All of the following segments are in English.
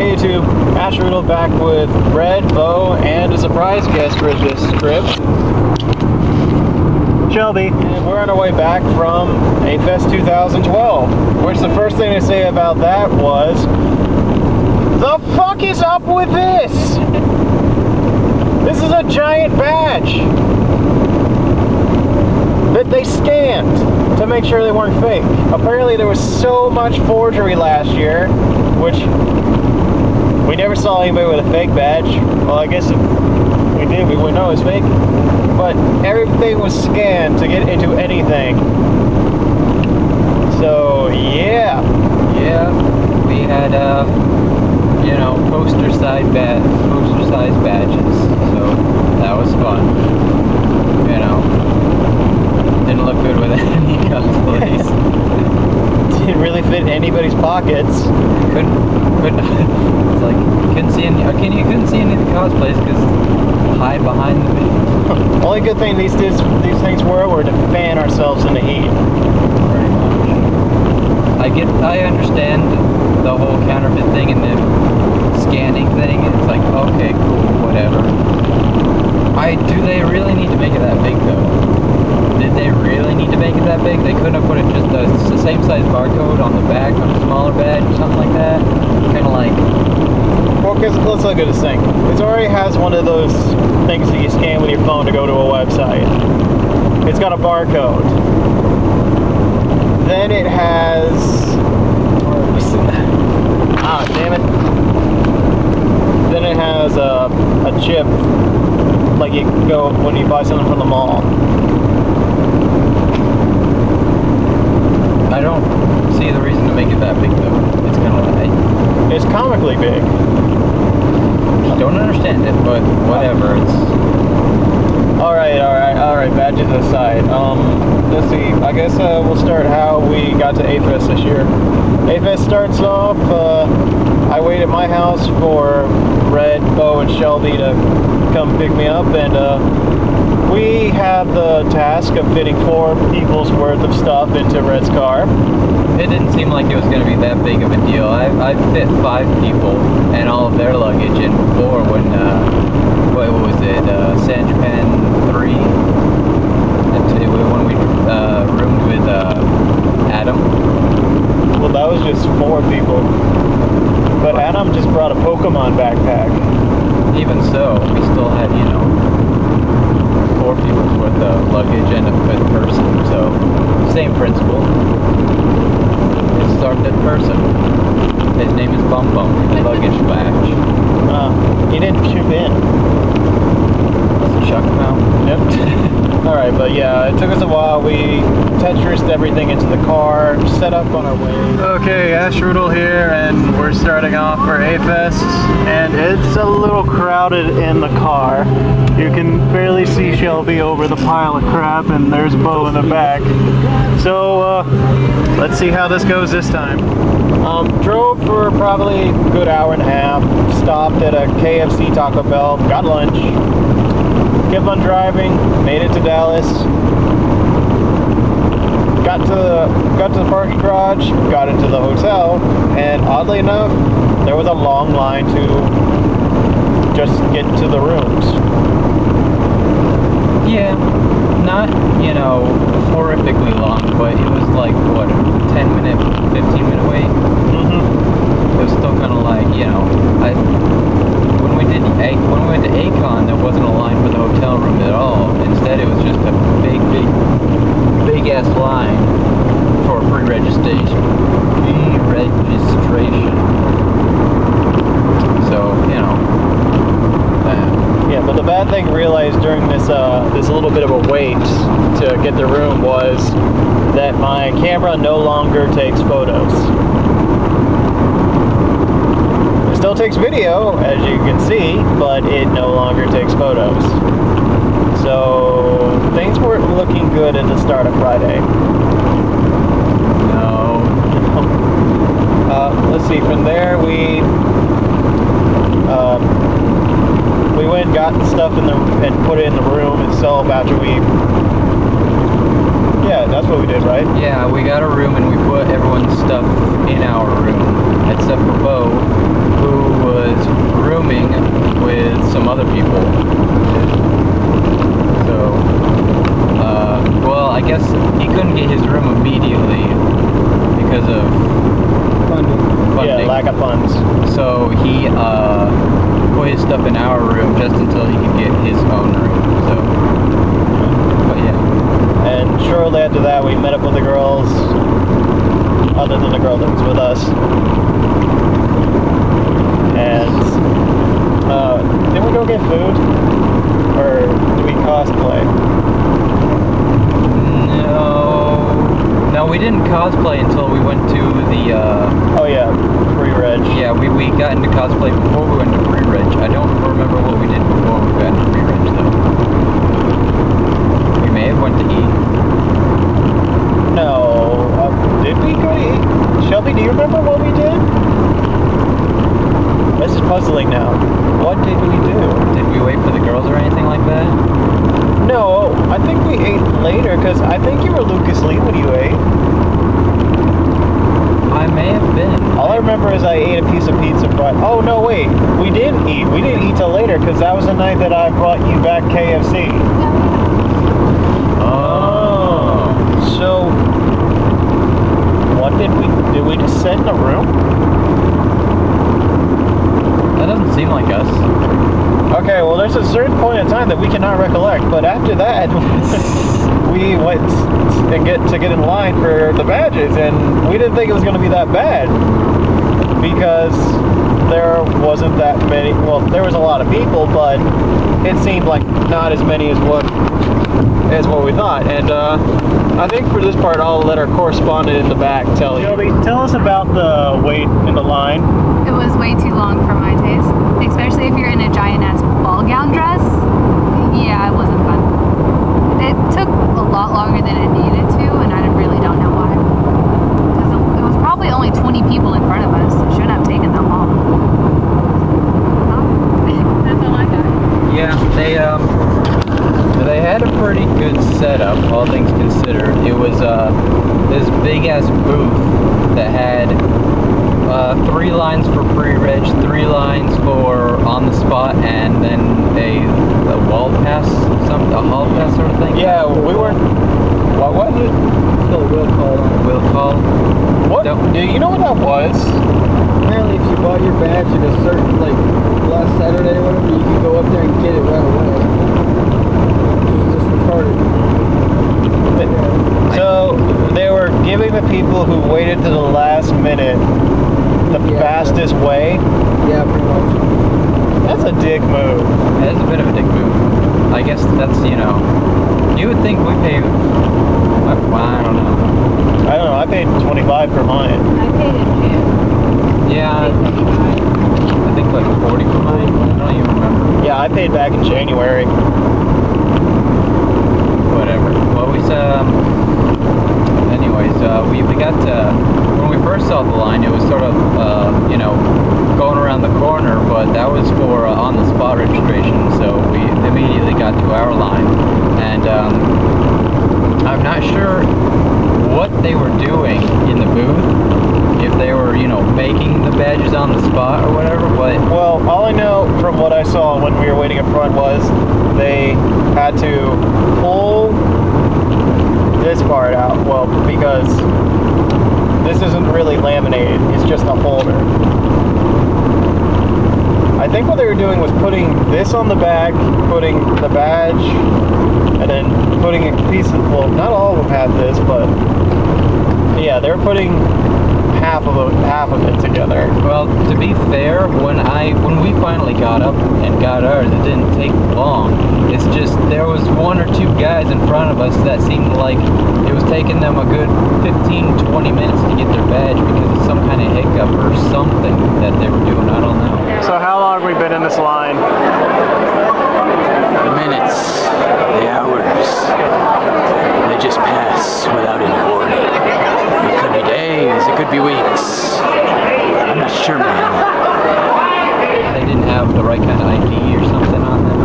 Hey YouTube, Ashrudel back with Red, Bo, and a surprise guest for this trip, Shelby. And we're on our way back from Afest 2012, which the first thing to say about that was, the fuck is up with this? This is a giant badge that they scanned to make sure they weren't fake. Apparently there was so much forgery last year, which we never saw anybody with a fake badge. Well, I guess if we did, we wouldn't know it was fake. But everything was scanned to get into anything. So, yeah. Yeah, we had, you know, poster-sized badges. So, that was fun. You know, didn't look good with any cosplays. Didn't really fit in anybody's pockets. Couldn't. It's like you couldn't see any of the cosplays because hide behind them. Only good thing these things were to fan ourselves in the heat. Pretty much. I understand the whole counterfeit thing and the scanning thing. It's like, okay, cool, whatever. Do they really need to make it that big though? Did they really need to make it that big? They couldn't have put it just the same size barcode on the back on a smaller badge or something like that? Kind of like... Well, because let's look at this thing. It already has one of those things that you scan with your phone to go to a website. It's got a barcode. Then it has... Ah, damn it. Then it has a chip, like you go when you buy something from the mall. I don't see the reason to make it that big though. It's kind of like... It's comically big. I don't understand it, but whatever. It's... Alright, badges aside. Let's see, I guess we'll start how we got to Afest this year. Afest starts off, I wait at my house for Red, Bo, and Shelby to come pick me up, and we have the task of fitting 4 people's worth of stuff into Red's car. It didn't seem like it was going to be that big of a deal. I fit 5 people and all of their luggage in before when, what was it, San Japan 3? When we roomed with Adam. Well, that was just 4 people. But Adam just brought a Pokemon backpack. Even so, we still had, you know, 4 people's worth of luggage and a 5th person, so same principle. It's our 5th person. His name is Bum Bum, the luggage badge. He didn't chip in. Let's chuck him out. Yep. Alright, but yeah, it took us a while. We Tetrised everything into the car, set up on our way. Okay, Ashrudel here, and we're starting off for Afest, and it's a little crowded in the car. You can barely see Shelby over the pile of crap, and there's Bo in the back. So, let's see how this goes this time. Drove for probably a good hour and a half, stopped at a KFC Taco Bell, got lunch, kept on driving, made it to Dallas, got to the parking garage, got into the hotel, and oddly enough, there was a long line to just get to the rooms. Yeah, not, you know, horrifically long, but it was like, what, a 10-minute, 15-minute wait? Mm-hmm. It was still kind of like, you know, when we went to Akon, there wasn't a line for the hotel room at all. Instead, it was just a big ass line for pre-registration. So, you know. Yeah, but the bad thing I realized during this little bit of a wait to get the room was that my camera no longer takes photos. It still takes video, as you can see, but it no longer takes photos. So things weren't looking good at the start of Friday. No. Let's see, from there we went and got stuff and put it in the room itself after we... Yeah, that's what we did, right? Yeah, we got a room and we put everyone's stuff in our room, except for Bo. who was rooming with some other people. So, well, I guess he couldn't get his room immediately because of funding. Yeah, lack of funds. So he put his stuff in our room just until he could get his own room. So, but yeah. And shortly after that, we met up with the girls, other than the girl that was with us. And did we go get food, or did we cosplay? No, we didn't cosplay until we went to the. Oh yeah, pre-reg. Yeah, we got into cosplay before we went to pre-reg. I don't remember what we did before we got into pre-reg though. We may have went to eat. No, did we go to eat? Shelby, do you remember what we did? This is puzzling now. What did we do? Did we wait for the girls or anything like that? No, I think we ate later, because I think you were Lucas Lee when you ate. I may have been. All I remember is I ate a piece of pizza, but oh no, wait, we didn't eat. We didn't eat till later, because that was the night that I brought you back KFC. Oh. So, what did we just sit in a room? That doesn't seem like us. Okay, well, there's a certain point in time that we cannot recollect, but after that, we went and get in line for the badges, and we didn't think it was going to be that bad because there wasn't that many. Well, there was a lot of people, but it seemed like not as many as what we thought. And I think for this part, I'll let our correspondent in the back tell you. Shelby, tell us about the wait in the line. It was way too long for my taste, especially if you're in a giant-ass ball gown dress. Yeah, it wasn't fun. It took a lot longer than it needed to, and I really don't know why. Because it was probably only 20 people in front of us. It shouldn't have taken that long. That's all I got. Yeah, they had a pretty good setup, all things considered. It was this big-ass booth that had 3 lines for pre-reg, 3 lines for on the spot, and then a wall pass, a hall pass sort of thing. Yeah, we weren't. What was it? Still will call. Will call. What? Do you know what that was? Apparently, if you bought your badge at a certain, like, last Saturday or whatever, you could go up there and get it right away. It's just retarded. So they were giving the people who waited to the last minute the fastest way? Yeah, pretty much. That's a dick move. That's a bit of a dick move. I guess that's, you know, you would think we pay, I don't know. I don't know, I paid $25 for mine. I paid in June. Yeah, I think like 40 for mine. I don't even remember. Yeah, I paid back in January. Whatever. Well, anyways, we got to, when we first saw the line, it was sort of, you know, going around the corner, but that was for on-the-spot registration, so we immediately got to our line, and I'm not sure what they were doing in the booth, if they were, you know, making the badges on the spot or whatever, but... Well, all I know from what I saw when we were waiting up front was they had to pull this part out, well, because this isn't really laminated, it's just a holder. I think what they were doing was putting this on the back, putting the badge, and then putting a piece of, well, not all of them had this, but yeah, they're putting half of it together. Well, to be fair, when we finally got up and got ours, it didn't take long. It's just there was 1 or 2 guys in front of us that seemed like it was taking them a good 15-20 minutes to get their badge because of some kind of hiccup or something that they were doing. I don't know. So how long have we been in this line? The minutes, the hours, they just pass without any warning. It could be days, it could be weeks. I'm not sure, man. They didn't have the right kind of ID or something on them.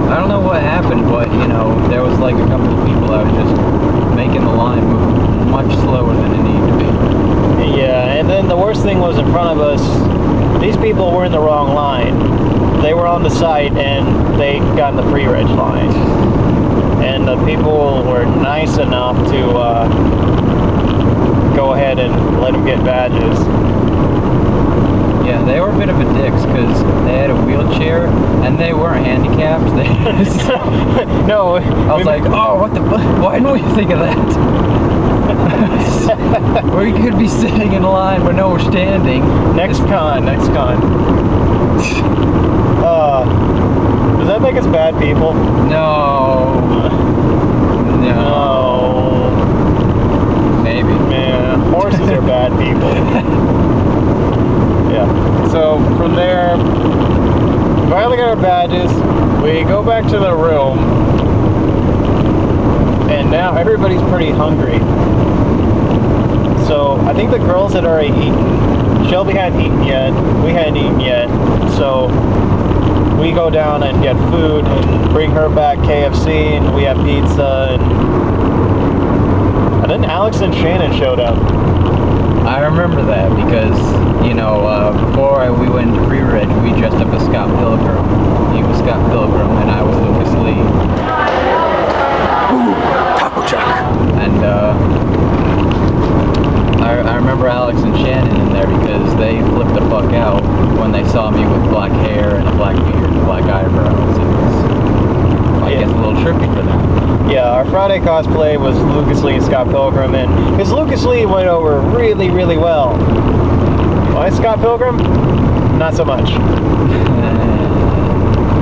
I don't know what happened, but you know, there was like a couple of people that was just making the line move much slower than it needed to be. Yeah, and then the worst thing was in front of us, these people were in the wrong line. They were on the site and they got in the pre-reg line. And the people were nice enough to go ahead and let them get badges. Yeah, they were a bit of a dicks because they had a wheelchair and they weren't handicapped. They just, no, I was like, oh, what the fuck? Why didn't we think of that? Or you could be sitting in line but no, we're standing. Next con. Does that make us bad people? No. Maybe. Man, horses are bad people. Yeah. So from there, finally got our badges. We go back to the room, and now everybody's pretty hungry. So I think the girls had already eaten. Shelby hadn't eaten yet. We hadn't eaten yet. So we go down and get food and bring her back KFC, and we have pizza. And then Alex and Shannon showed up. I remember that because, you know, before we went into pre-reg, we dressed up as Scott Pilgrim. He was Scott Pilgrim and I was Lucas Lee. Ooh, taco truck. And I remember Alex and Shannon in there because they flipped the fuck out when they saw me with black hair and a black beard and black eyebrows. It was, I guess, a little trippy for them. Yeah, our Friday cosplay was Lucas Lee and Scott Pilgrim, and his Lucas Lee went over really, really well. Why Scott Pilgrim? Not so much.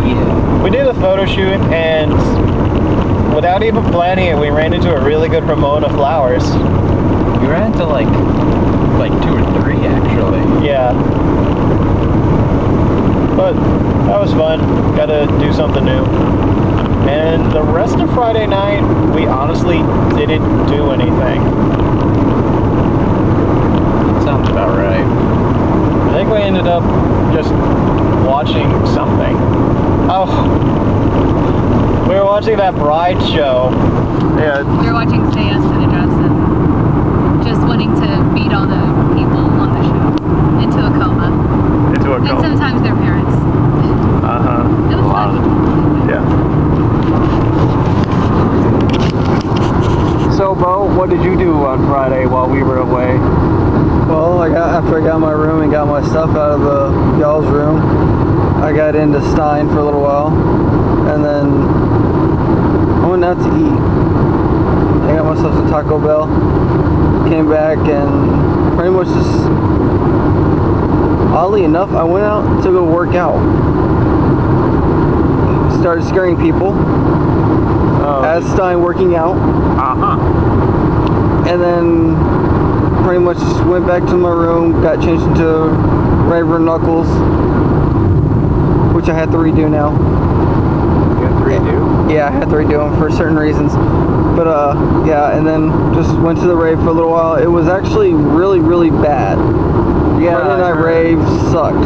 Yeah. We did a photo shoot, and without even planning it, we ran into a really good Ramona Flowers. We ran into like 2 or 3 actually. Yeah. But that was fun. Got to do something new. And the rest of Friday night, we honestly didn't do anything. Sounds about right. I think we ended up just watching something. Oh, we were watching that Bride show. Yeah. We were watching Say Yes to the Dress and just wanting to beat all the people on the show into a coma. Into a And coma. sometimes their parents. Uh-huh. It was fun. Yeah. So, Bo, what did you do on Friday while we were away? Well, after I got my room and got my stuff out of y'all's room, I got into Stein for a little while, and then I went out to eat. I got myself some Taco Bell, came back, and pretty much just, oddly enough, I went out to go work out. Started scaring people as Stein working out. And then pretty much just went back to my room, got changed into Raver Knuckles, which I had to redo now. You have to redo? Yeah, I had to redo them for certain reasons. But yeah, and then just went to the rave for a little while. It was actually really, really bad. Yeah, Friday night rave sucked.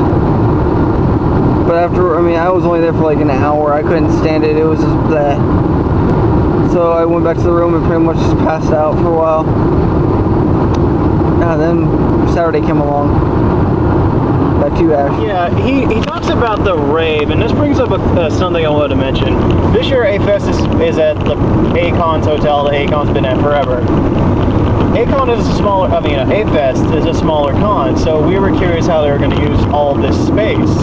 But after, I mean, I was only there for like an hour. I couldn't stand it. It was just bleh. So I went back to the room and pretty much just passed out for a while. And then Saturday came along. Back to you, Ash. Yeah, he talks about the rave, and this brings up something I wanted to mention. This year, Afest is at the Acon's hotel that Acon's been at forever. Acon is a smaller, Afest is a smaller con, so we were curious how they were going to use all this space.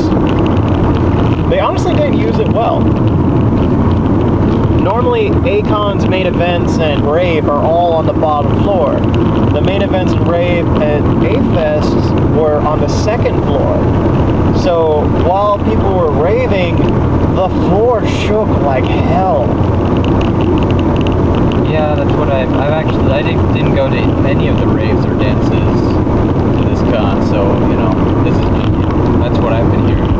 They honestly didn't use it well. Normally, Acon's main events and rave are all on the bottom floor. The main events and rave at Afest were on the second floor. So while people were raving, the floor shook like hell. Yeah, that's what I didn't go to any of the raves or dances to this con, so you know that's what I've been hearing.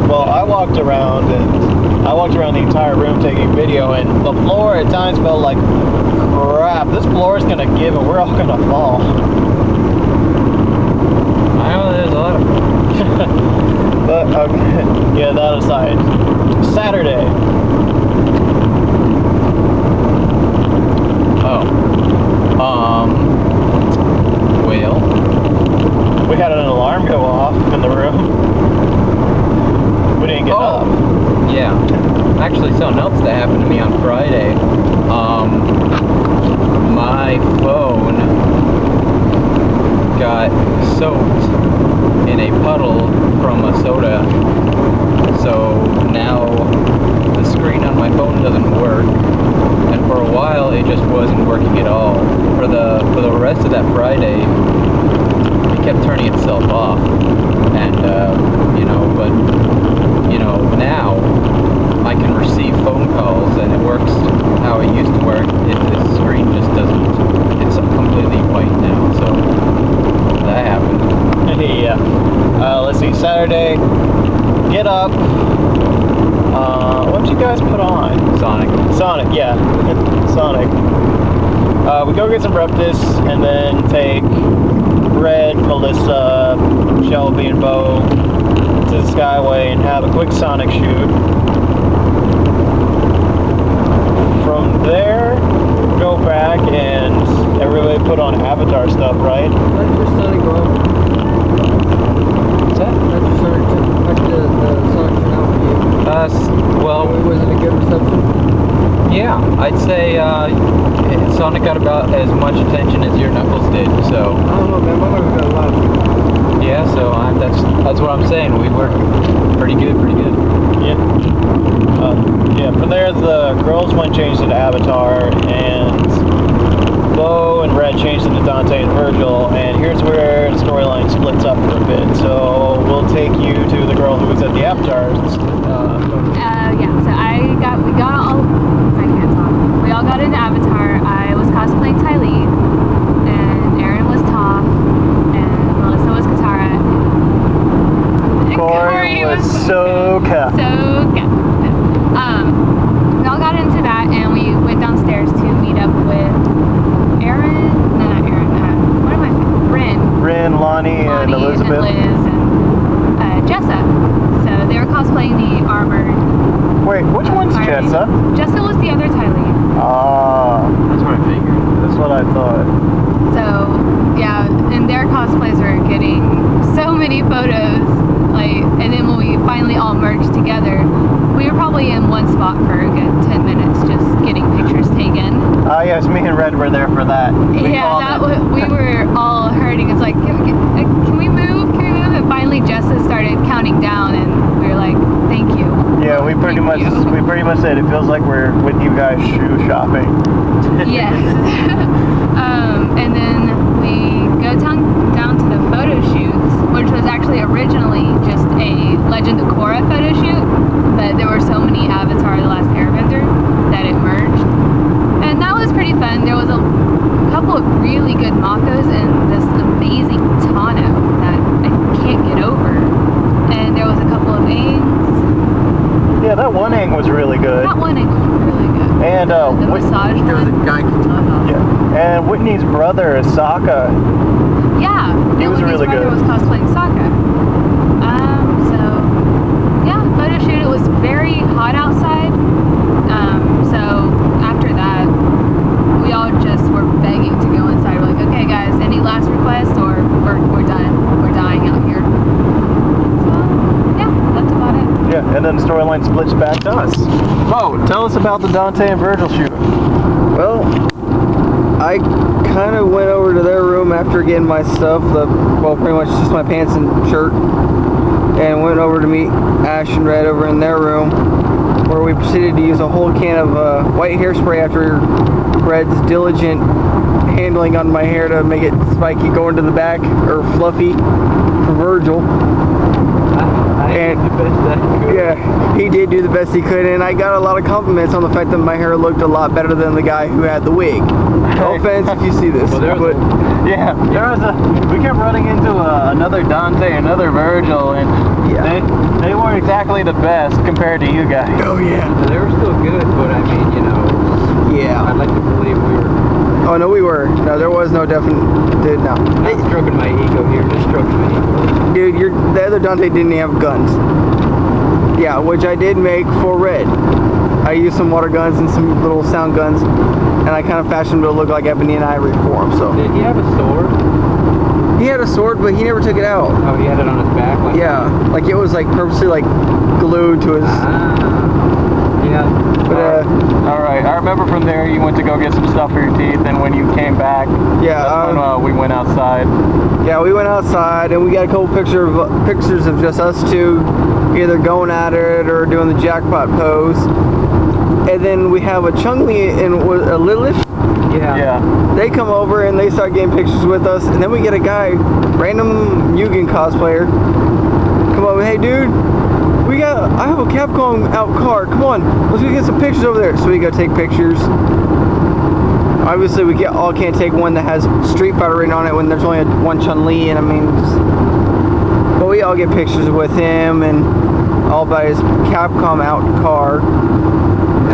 Well, I walked around the entire room taking video, and the floor at times felt like crap. This floor is gonna give, and we're all gonna fall. I know there's a lot of. But yeah, that aside, Saturday. Well, we had an alarm go off in the room. my phone got soaked in a puddle from a soda. So now the screen on my phone doesn't work, and for a while it just wasn't working at all. For the rest of that Friday, it kept turning itself off, and you know, but you know, now I can receive phone calls and it works how it used to work. The screen just doesn't, it's completely white now, so that happened. Yeah. Let's see, Saturday, get up. What did you guys put on? Sonic, yeah. Sonic. We go get some breakfast and then take Red, Melissa, Shelby, and Bo to the Skyway and have a quick Sonic shoot. From there, go back and everybody put on Avatar stuff, right? That's your Sonic bro. what's that? That's your Sonic. That's the Sonic turnout for you. Well, Was it a good reception? yeah, I'd say Sonic got about as much attention as your Knuckles did, so. I don't know, man. My Knuckles got a lot. Yeah, so that's what I'm saying. We were pretty good. Yeah. Yeah, from there the girls went changed into Avatar, and Bo and Red changed into Dante and Virgil, and here's where the storyline splits up for a bit. So we'll take you to the girl who was at the Avatars. Yeah, so we all got into Avatar. I was cosplaying Ty Lee, and Aaron was Toph, and Melissa was Katara. And Corey was Sokka. We all got into that, and we went downstairs to meet up with Aaron, no, not Aaron, what am I saying? Rin, Lonnie, and Elizabeth. And Liz, and Jessa. So they were cosplaying the armored. Wait, which one's Fire Jessa? Nation. Jessa was the other Ty Lee. Ah, That's what I figured. that's what I thought. So yeah, and their cosplays were getting so many photos. Like, and then when we finally all merged together, we were probably in one spot for a good 10 minutes just getting pictures taken. Yes, me and Red were there for that. We were all hurting. It's like, can we move? And finally Jessa started counting down, and we were like, thank you. Yeah, we pretty much said it feels like we're with you guys shoe shopping. Yes. And then we go down to the photo shoots, which was actually originally just a Legend of Korra photo shoot, but there were so many Avatar The Last Airbender that it merged. And that was pretty fun. There was a couple of really good Makos and this amazing Tano that I can't get over. And there was a couple of Aangs. Yeah, that one Aang was really good. That one Aang was really good. And the massage There was a one. guy Katana. yeah, and Whitney's brother, Sokka. Yeah, He was really brother good. was cosplaying Sokka. So yeah, photo shoot. It was very hot outside. So after that, we all just were begging to go inside. We're like, okay, guys, any last requests, or we're done. We're dying out here. So yeah, that's about it. Yeah, and then the storyline splits back to us. Bo, tell us about the Dante and Virgil shoot. Well, I kind of went over to their room after getting my stuff, pretty much just my pants and shirt, and went over to meet Ash and Red over in their room, where we proceeded to use a whole can of white hairspray after Red's diligent handling on my hair to make it spiky going to the back, or fluffy for Virgil. I did the best I could. Yeah, he did do the best he could, and I got a lot of compliments on the fact that my hair looked a lot better than the guy who had the wig. No offense if you see this, Well, there was we kept running into another Dante, another Virgil, and they weren't exactly the best compared to you guys. Oh yeah. They were still good, but I mean, you know, Yeah. I'd like to believe we were. Oh no, we were. No, there was no definite. Dude, no. Not stroking my ego here, just stroking my ego. Dude, the other Dante didn't have guns. Yeah, which I did make for Red. I used some water guns and some little sound guns, and I kind of fashioned them to look like ebony and ivory for him. So Did he have a sword? he had a sword, but he never took it out. Oh, he had it on his back? Like Yeah, like it was like purposely like glued to his. Yeah, Yeah. But Alright, I remember from there you went to go get some stuff for your teeth, and when you came back, yeah, that's when we went outside. yeah, we went outside and we got a couple pictures of just us two, either going at it or doing the jackpot pose. And then we have a Chung-Li and a Lilith. Yeah. They come over and they start getting pictures with us, and then we get a guy, random Mugen cosplayer, come over, hey dude, I have a Capcom out car, come on, let's go get some pictures over there. So we go take pictures. Obviously we all can't take one that has Street Fighter written on it when there's only one Chun-Li, and I mean, but we all get pictures with him and all by his Capcom out car.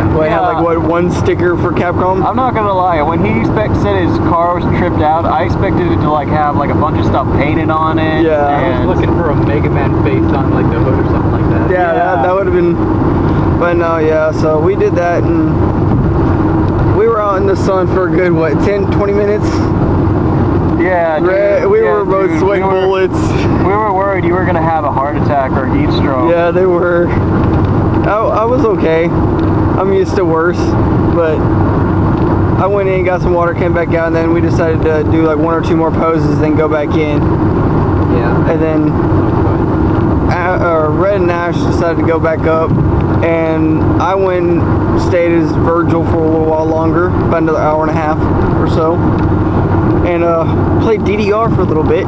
Well, I had like what, one sticker for Capcom? I'm not gonna lie, when he said his car was tripped out, I expected it to like have like a bunch of stuff painted on it. Yeah. I was looking for a Mega Man face on like the hood or something like that. Yeah, that would have been, but no, yeah, so we did that and we were out in the sun for a good, what, 10, 20 minutes? Yeah, dude. We were both sweating bullets. We were worried you were gonna have a heart attack or heat stroke. Yeah, they were. I was okay. I'm used to worse, but I went in, got some water, came back out, and then we decided to do like one or two more poses, then go back in. Yeah. And then Red and Ash decided to go back up, and I went and stayed as Virgil for a little while longer, about another hour and a half or so, and played DDR for a little bit,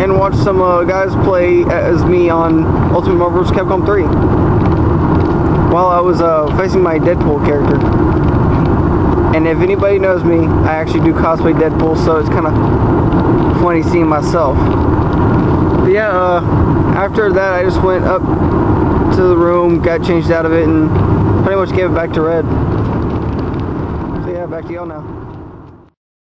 and watched some guys play as me on Ultimate Marvel vs. Capcom 3. While I was facing my Deadpool character. And if anybody knows me, I actually do cosplay Deadpool, so it's kind of funny seeing myself. But yeah, after that I just went up to the room, got changed out of it, and pretty much gave it back to Red. So yeah, back to y'all now.